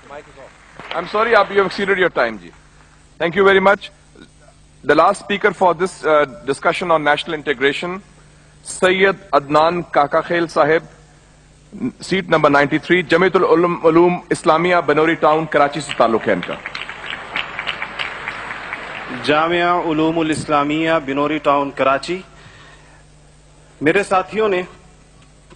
I'm sorry, you have exceeded your time, ji. Thank you very much. The last speaker for this discussion on national integration, Sayyid Adnan Kakakhail Sahib, seat number 93, Jamiatul Ulum Islamia, Banori Town, Karachi se ताल्लुक है इनका. Jamia उलूमुल Islamia Binori town Karachi. मेरे साथियों ने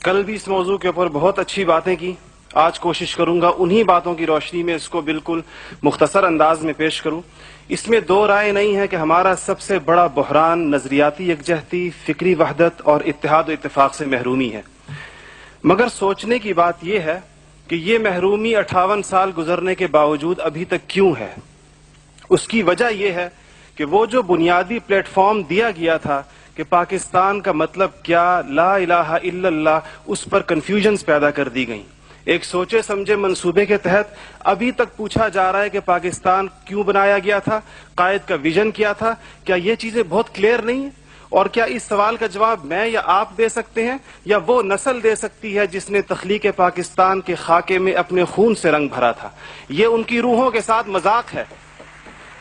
कल भी इस मौजू के ऊपर बहुत अच्छी बातें की. आज कोशिश करूंगा उन्हीं बातों की रोशनी में इसको बिल्कुल मुख्तसर अंदाज में पेश करूं. इसमें दो राय नहीं है कि हमारा सबसे बड़ा बहरान नजरियाती यकजहती, फिक्री वहदत और इत्तेहाद व इत्तेफाक से महरूमी है. मगर सोचने की बात यह है कि ये महरूमी 58 साल गुजरने के बावजूद अभी तक क्यों है. उसकी वजह यह है कि वो जो बुनियादी प्लेटफॉर्म दिया गया था कि पाकिस्तान का मतलब क्या, ला इलाहा इल्लल्लाह, उस पर कंफ्यूजन्स पैदा कर दी गई. एक सोचे समझे मंसूबे के तहत अभी तक पूछा जा रहा है कि पाकिस्तान क्यों बनाया गया था, कायद का विजन क्या था. क्या ये चीजें बहुत क्लियर नहीं है? और क्या इस सवाल का जवाब मैं या आप दे सकते हैं या वो नस्ल दे सकती है जिसने तख्लीक पाकिस्तान के खाके में अपने खून से रंग भरा था. ये उनकी रूहों के साथ मजाक है.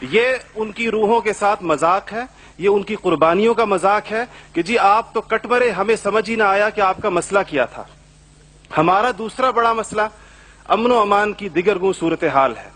ये उनकी रूहों के साथ मजाक है. ये उनकी कुर्बानियों का मजाक है कि जी आप तो कट मरे, हमें समझ ही ना आया कि आपका मसला क्या था. हमारा दूसरा बड़ा मसला अमन व अमान की दिगरगू सूरत हाल है.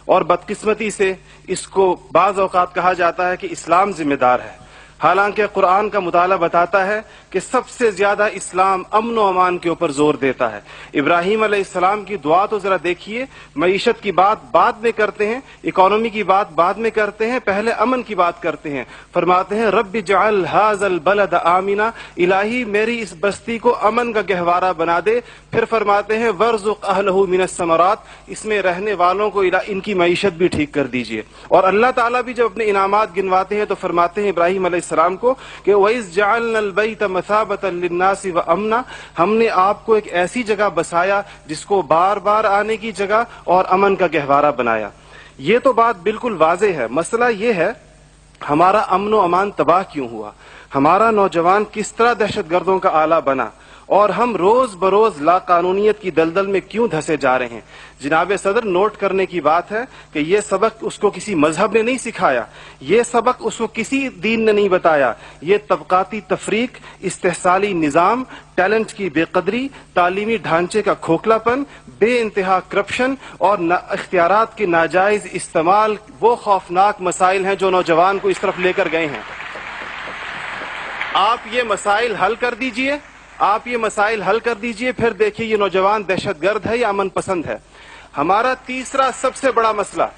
और बदकिस्मती से इसको बाज़ औक़ात कहा जाता है कि इस्लाम जिम्मेदार है. हालांकि कुरान का मुताला बताता है कि सबसे ज्यादा इस्लाम अमन व अमान के ऊपर जोर देता है. इब्राहीम अलैहिस्सलाम की दुआ तो जरा देखिए. मईशत की बात बाद में करते हैं, इकोनॉमी की बात बाद में करते हैं, पहले अमन की बात करते हैं. फरमाते हैं रब्बि जअल हाज़ल बलद आमिना, इलाही मेरी इस बस्ती को अमन का गहवारा बना दे. फिर फरमाते हैं वर्ज़ुक़ अहलहू मिनस समरात, इसमें रहने वालों को इनकी मईशत भी ठीक कर दीजिए. और अल्लाह ताला भी जब अपने इनामात गिनवाते हैं तो फरमाते हैं इब्राहीम अलैहिस्सलाम को कि वइज़ जअलनल बैत मसाबतन लिन्नासि व अमना, हमने आपको एक ऐसी जगह बसाया जिसको बार बार आने की जगह और अमन का गहवारा बनाया. ये तो बात बिल्कुल वाज़ेह है. मसला ये है हमारा अमन व अमान तबाह क्यों हुआ, हमारा नौजवान किस तरह दहशतगर्दों का आला बना, और हम रोज बरोज लाकानूनियत की दलदल में क्यों धंसे जा रहे हैं. जनाब सदर, नोट करने की बात है कि ये सबक उसको किसी मजहब ने नहीं सिखाया, ये सबक उसको किसी दीन ने नहीं बताया. ये तबकाती तफरीक, इस्तेहसाली निज़ाम, टैलेंट की बेकदरी, तालीमी ढांचे का खोखलापन, बे इंतहा करप्शन और इख्तियारात के नाजायज इस्तेमाल वो खौफनाक मसाइल हैं जो नौजवान को इस तरफ लेकर गए हैं. आप ये मसाइल हल कर दीजिए, आप ये मसाइल हल कर दीजिए, फिर देखिए ये नौजवान दहशतगर्द है या अमन पसंद है. हमारा तीसरा सबसे बड़ा मसला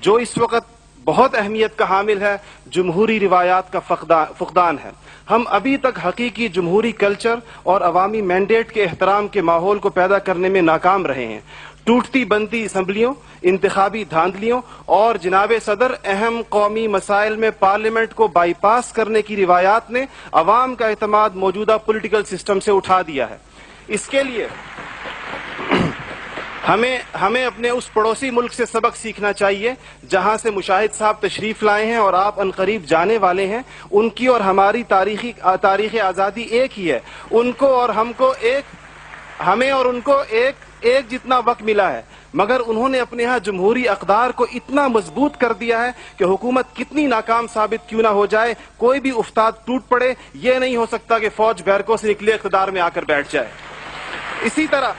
जो इस वक्त बहुत अहमियत का हामिल है, जमहूरी रिवायात का फुकदान है. हम अभी तक हकीकी जमहूरी कल्चर और अवामी मैंडेट के एहतराम के माहौल को पैदा करने में नाकाम रहे हैं. टूटती बनती असम्बलियों, इंतखाबी धांधलियों और जनाब सदर अहम कौमी मसाइल में पार्लियामेंट को बाईपास करने की रिवायात ने अवाम का एतमाद मौजूदा पॉलिटिकल सिस्टम से उठा दिया है. इसके लिए हमें अपने उस पड़ोसी मुल्क से सबक सीखना चाहिए जहां से मुशाहिद साहब तशरीफ लाए हैं और आप अनकरीब जाने वाले हैं. उनकी और हमारी तारीख आज़ादी एक ही है. उनको और हमको हमें और उनको एक जितना वक्त मिला है, मगर उन्होंने अपने यहाँ जमहूरी अक़दार को इतना मजबूत कर दिया है कि हुकूमत कितनी नाकाम साबित क्यों ना हो जाए, कोई भी उस्ताद टूट पड़े, ये नहीं हो सकता कि फौज बैरकों से निकले इक़्तिदार में आकर बैठ जाए. इसी तरह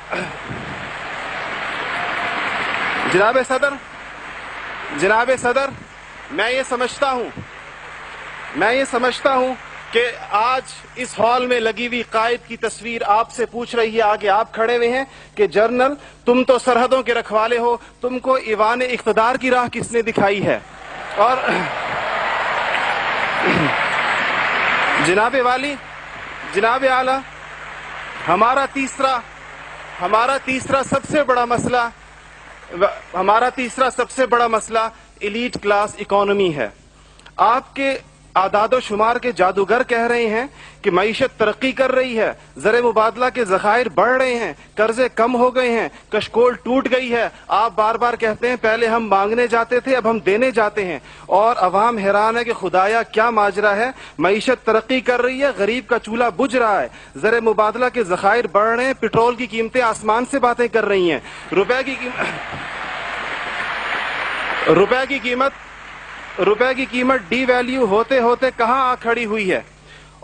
जनाब सदर, मैं ये समझता हूं कि आज इस हॉल में लगी हुई कायद की तस्वीर आपसे पूछ रही है, आगे आप खड़े हुए हैं कि जनरल तुम तो सरहदों के रखवाले हो, तुमको ईवान इख्तिदार की राह किसने दिखाई है. और जनाब आला, हमारा तीसरा सबसे बड़ा मसला एलीट क्लास इकोनॉमी है. आपके आदादो शुमार के जादूगर कह रहे हैं कि मईशत तरक्की कर रही है, ज़र मुबादला के ज़खायर बढ़ रहे हैं, कर्जे कम हो गए हैं, कशकोल टूट गई है. आप बार बार कहते हैं पहले हम मांगने जाते थे, अब हम देने जाते हैं. और अवाम हैरान है कि खुदाया क्या माजरा है. मईशत तरक्की कर रही है, गरीब का चूल्हा बुझ रहा है, ज़र मुबादला के ज़खायर बढ़ रहे हैं, पेट्रोल की कीमतें आसमान से बातें कर रही हैं, रुपए की روپے کی قیمت ڈی ویلیو ہوتے ہوتے کہاں آ کھڑی ہوئی ہے.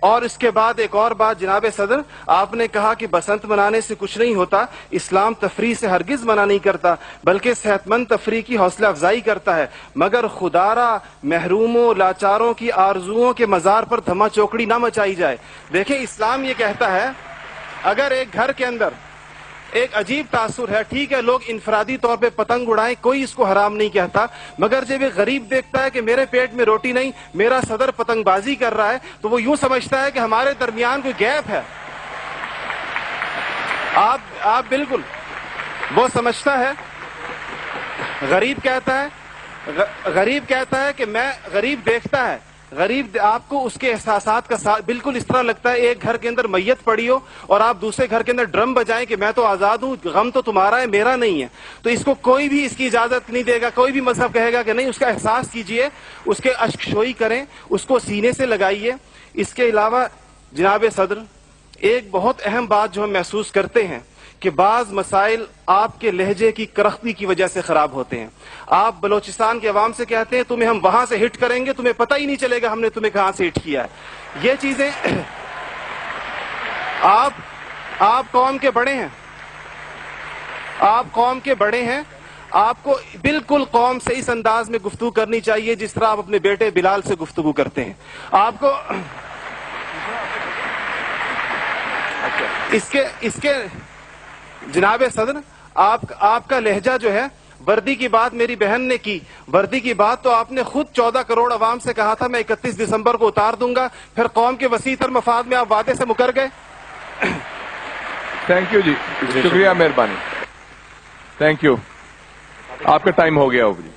اور اس کے بعد ایک اور بات جناب صدر, آپ نے کہا کہ بسنت منانے سے کچھ نہیں ہوتا. اسلام تفریح سے ہرگز منع نہیں کرتا, بلکہ صحت مند تفریح کی حوصلہ افزائی کرتا ہے, مگر خدارا محروموں لاچاروں کی آرزوؤں کے مزار پر دھما چوکڑی نہ مچائی جائے. دیکھیں اسلام یہ کہتا ہے اگر ایک گھر کے اندر ایک عجیب تاثر ہے, ٹھیک ہے لوگ انفرادی طور پہ پتنگ اڑائیں, کوئی اس کو حرام نہیں کہتا, مگر جب ایک غریب دیکھتا ہے کہ میرے پیٹ میں روٹی نہیں, میرا صدر پتنگ بازی کر رہا ہے, تو وہ یوں سمجھتا ہے کہ ہمارے درمیان کوئی گیپ ہے. آپ بالکل وہ سمجھتا ہے, غریب کہتا ہے کہ میں, غریب دیکھتا ہے, غریب آپ کو اس کے احساسات کا بالکل اس طرح لگتا ہے ایک گھر کے اندر میت پڑی ہو اور آپ دوسرے گھر کے اندر ڈرم بجائیں کہ میں تو آزاد ہوں, غم تو تمہارا ہے میرا نہیں ہے. تو اس کو کوئی بھی اس کی اجازت نہیں دے گا, کوئی بھی مذہب کہے گا کہ نہیں, اس کا احساس کیجئے, اس کے اشک شوئی کریں, اس کو سینے سے لگائیے. اس کے علاوہ جناب صدر ایک بہت اہم بات جو ہم محسوس کرتے ہیں کہ بعض مسائل آپ کے لہجے کی کرختی کی وجہ سے خراب ہوتے ہیں. آپ بلوچستان کے عوام سے کہتے ہیں تمہیں ہم وہاں سے ہٹ کریں گے, تمہیں پتہ ہی نہیں چلے گا ہم نے تمہیں کہاں سے ہٹ کیا ہے. یہ چیزیں آپ قوم کے بڑے ہیں, آپ کو بالکل قوم سے اس انداز میں گفتگو کرنی چاہیے جس طرح آپ اپنے بیٹے بلال سے گفتگو کرتے ہیں. آپ کو اس کے جناب صدر آپ کا لہجہ جو ہے, وردی کی بات میری بہن نے کی, وردی کی بات تو آپ نے خود 14 کروڑ عوام سے کہا تھا میں 31 دسمبر کو اتار دوں گا, پھر قوم کے وسیع تر مفاد میں آپ وعدے سے مکر گئے. تھینک یو جی, شکریہ, مہربانی, تھینک یو. آپ کا ٹائم ہو گیا ہوگا جی.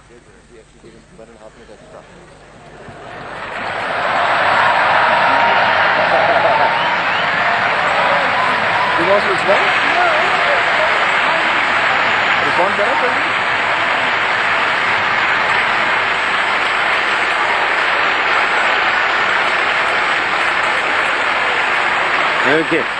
Okay.